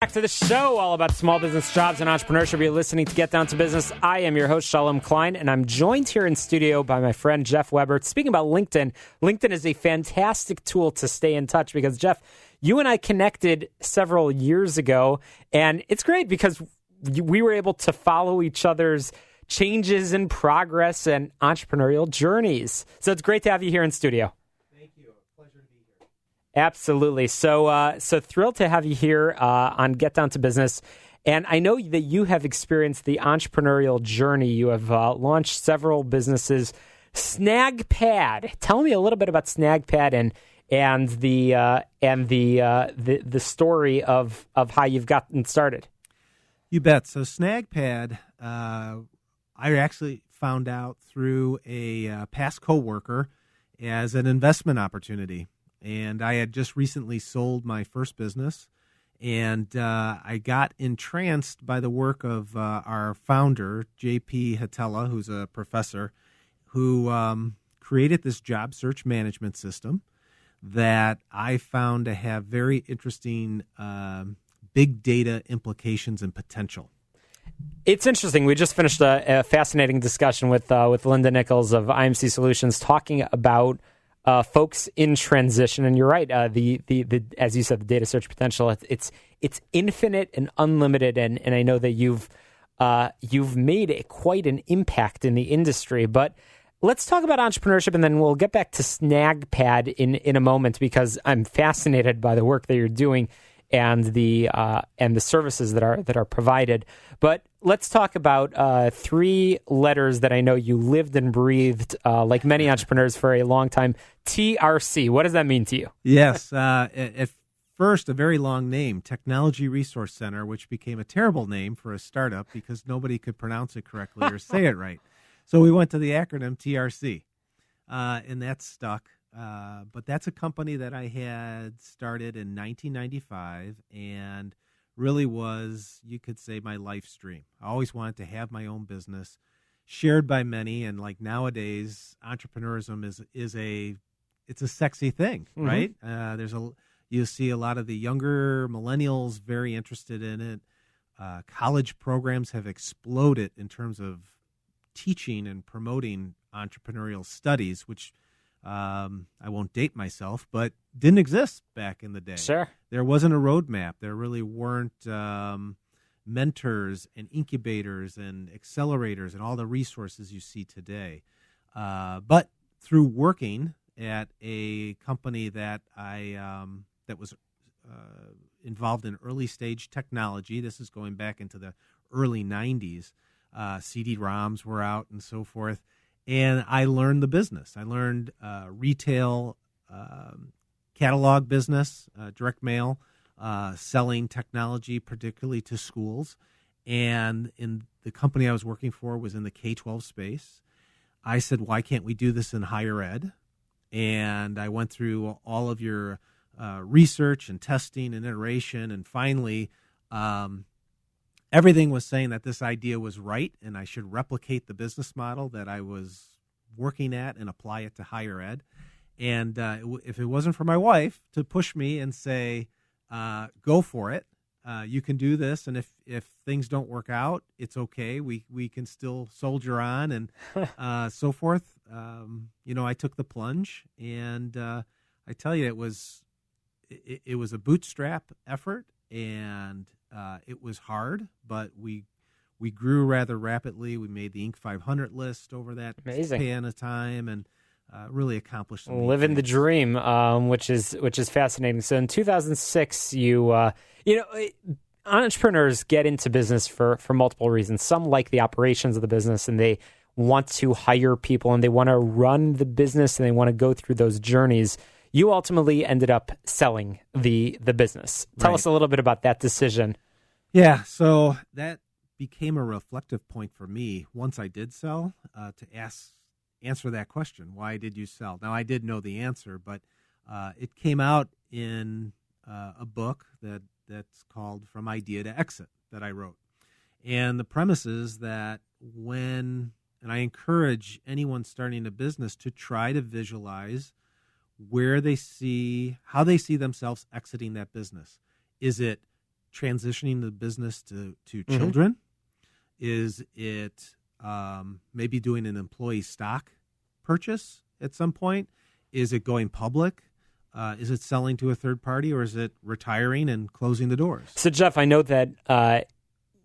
Back to the show, all about small business, jobs, and entrepreneurship. You're listening to Get Down to Business. I am your host, Shalom Klein, and I'm joined here in studio by my friend Jeff Weber. Speaking about LinkedIn, LinkedIn is a fantastic tool to stay in touch because, Jeff, you and I connected several years ago, and it's great because we were able to follow each other's changes in progress and entrepreneurial journeys. So it's great to have you here in studio. Absolutely. So thrilled to have you here on Get Down to Business. And I know that you have experienced the entrepreneurial journey. You have launched several businesses. Snagbed. Tell me a little bit about Snagbed and the story of how you've gotten started. You bet. So Snagbed, I actually found out through a past coworker as an investment opportunity. And I had just recently sold my first business, and I got entranced by the work of our founder, J.P. Hatella, who's a professor, who created this job search management system that I found to have very interesting big data implications and potential. It's interesting. We just finished a fascinating discussion with Linda Nichols of IMC Solutions talking about folks in transition, and you're right. The as you said, the data search potential it's infinite and unlimited, and I know that you've made quite an impact in the industry. But let's talk about entrepreneurship, and then we'll get back to Snagbed in a moment because I'm fascinated by the work that you're doing and the services that are provided. But let's talk about three letters that I know you lived and breathed, like many entrepreneurs, for a long time. TRC. What does that mean to you? Yes. At first, a very long name, Technology Resource Center, which became a terrible name for a startup because nobody could pronounce it correctly or say it right. So we went to the acronym TRC, and that stuck. But that's a company that I had started in 1995 and really was, you could say, my life stream. I always wanted to have my own business shared by many. And like nowadays, entrepreneurism it's a sexy thing, right? You see a lot of the younger millennials very interested in it. College programs have exploded in terms of teaching and promoting entrepreneurial studies, which I won't date myself, but didn't exist back in the day. Sure. There wasn't a roadmap. There really weren't mentors and incubators and accelerators and all the resources you see today. But through working at a company that that was involved in early stage technology, this is going back into the early 90s, CD-ROMs were out and so forth. And I learned the business. I learned retail catalog business, direct mail, selling technology, particularly to schools. And in the company I was working for was in the K-12 space. I said, why can't we do this in higher ed? And I went through all of your research and testing and iteration. And finally, everything was saying that this idea was right and I should replicate the business model that I was working at and apply it to higher ed. And if it wasn't for my wife to push me and say, go for it, you can do this. And if things don't work out, it's okay. We can still soldier on and so forth. I took the plunge, and I tell you, it was a bootstrap effort, and it was hard, but we grew rather rapidly. We made the Inc. 500 list over that span of time, and really accomplished some living the dream, which is fascinating. So in 2006, entrepreneurs get into business for multiple reasons. Some like the operations of the business, and they want to hire people, and they want to run the business, and they want to go through those journeys. You ultimately ended up selling the business. Tell us a little bit about that decision. Yeah, so that became a reflective point for me once I did sell, to answer that question. Why did you sell? Now, I did know the answer, but it came out in a book that's called From Idea to Exit that I wrote. And the premise is that and I encourage anyone starting a business to try to visualize how they see themselves exiting that business. Is it transitioning the business to children? Is it maybe doing an employee stock purchase at some point? Is it going public? Is it selling to a third party, or is it retiring and closing the doors? So, Jeff, I know that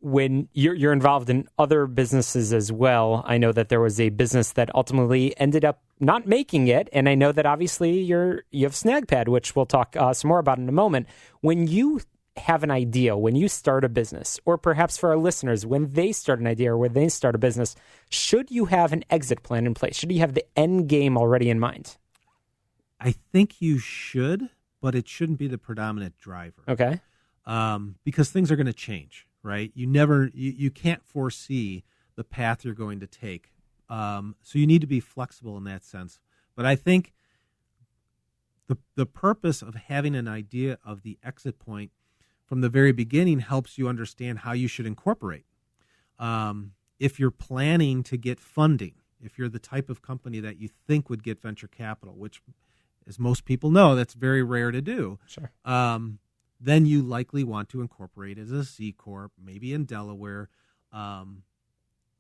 when you're involved in other businesses as well, I know that there was a business that ultimately ended up not making it, and I know that obviously you have Snagbed, which we'll talk some more about in a moment. When you have an idea, when you start a business, or perhaps for our listeners, when they start an idea or when they start a business, should you have an exit plan in place? Should you have the end game already in mind? I think you should, but it shouldn't be the predominant driver. Okay. Because things are going to change, right? You can't foresee the path you're going to take. So you need to be flexible in that sense. But I think the purpose of having an idea of the exit point from the very beginning helps you understand how you should incorporate. If you're planning to get funding, if you're the type of company that you think would get venture capital, which, as most people know, that's very rare to do. Sure. Then you likely want to incorporate as a C Corp, maybe in Delaware.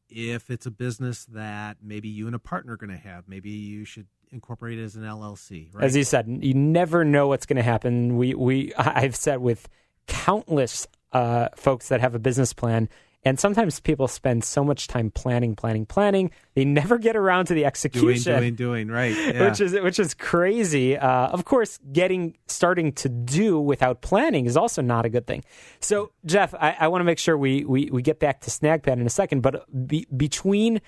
If it's a business that maybe you and a partner are going to have, maybe you should incorporate it as an LLC. Right? As you said, you never know what's going to happen. I've said with countless folks that have a business plan, and sometimes people spend so much time planning. They never get around to the execution. Doing, right. Yeah. Which is crazy. Of course, starting to do without planning is also not a good thing. So, Jeff, I want to make sure we get back to Snagbed in a second, but between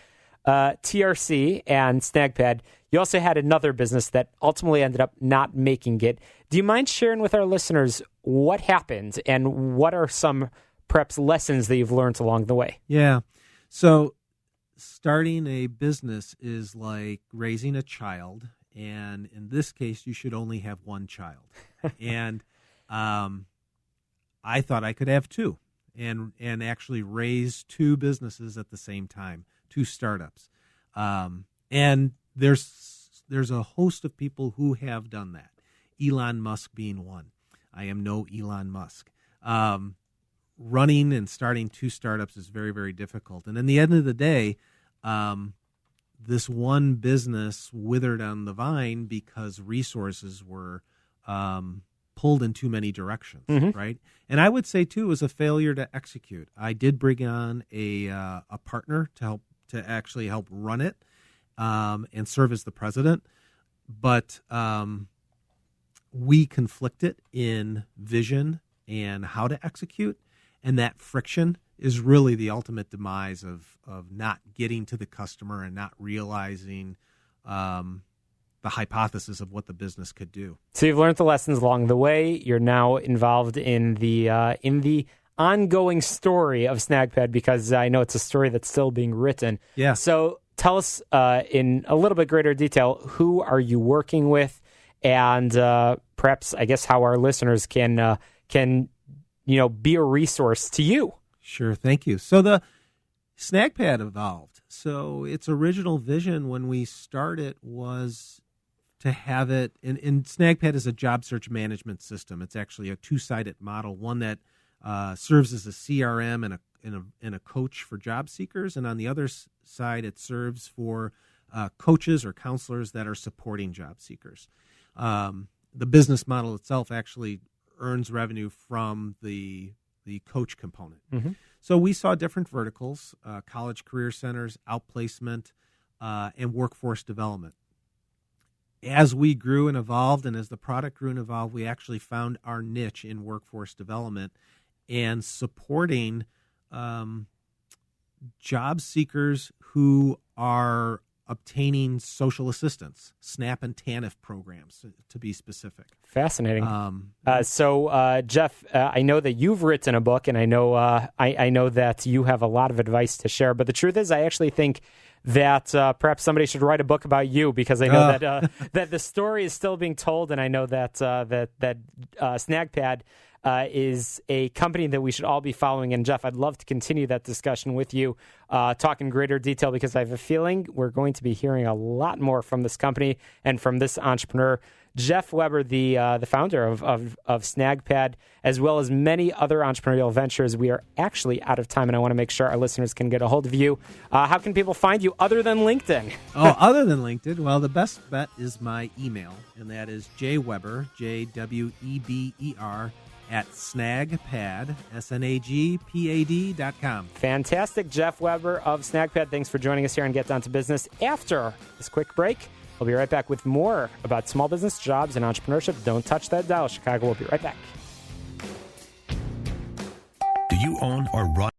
TRC and Snagbed, you also had another business that ultimately ended up not making it. Do you mind sharing with our listeners what happened and what are some perhaps lessons that you've learned along the way? Yeah. So starting a business is like raising a child. And in this case, you should only have one child. And I thought I could have two and actually raise two businesses at the same time, two startups. And there's a host of people who have done that. Elon Musk being one. I am no Elon Musk. Running and starting two startups is very, very difficult. And in the end of the day, this one business withered on the vine because resources were pulled in too many directions, right? And I would say, too, it was a failure to execute. I did bring on a partner to actually help run it and serve as the president. But we conflicted in vision and how to execute. And that friction is really the ultimate demise of not getting to the customer and not realizing the hypothesis of what the business could do. So you've learned the lessons along the way. You're now involved in the ongoing story of Snagbed, because I know it's a story that's still being written. Yeah. So tell us in a little bit greater detail, who are you working with, and perhaps, I guess, how our listeners can be a resource to you. Sure, thank you. So the Snagbed evolved. So its original vision when we started was to have it, and Snagbed is a job search management system. It's actually a two-sided model, one that serves as a CRM and a coach for job seekers, and on the other side, it serves for coaches or counselors that are supporting job seekers. The business model itself actually earns revenue from the coach component. So we saw different verticals, college career centers, outplacement, and workforce development. As we grew and evolved, and as the product grew and evolved, we actually found our niche in workforce development and supporting job seekers who are obtaining social assistance, SNAP and TANF programs, to be specific. Fascinating. So, Jeff, I know that you've written a book, and I know I know that you have a lot of advice to share. But the truth is, I actually think that perhaps somebody should write a book about you, because I know that the story is still being told, and I know that Snagbed is a company that we should all be following. And Jeff, I'd love to continue that discussion with you, talk in greater detail, because I have a feeling we're going to be hearing a lot more from this company and from this entrepreneur. Jeff Weber, the founder of Snagbed, as well as many other entrepreneurial ventures. We are actually out of time, and I want to make sure our listeners can get a hold of you. How can people find you other than LinkedIn? Other than LinkedIn, well, the best bet is my email, and that is jweber, JWEBER, at snagpad, snagpad.com. Fantastic. Jeff Weber of Snagbed, thanks for joining us here on Get Down to Business. After this quick break, we'll be right back with more about small business, jobs, and entrepreneurship. Don't touch that dial. Chicago will be right back. Do you own or run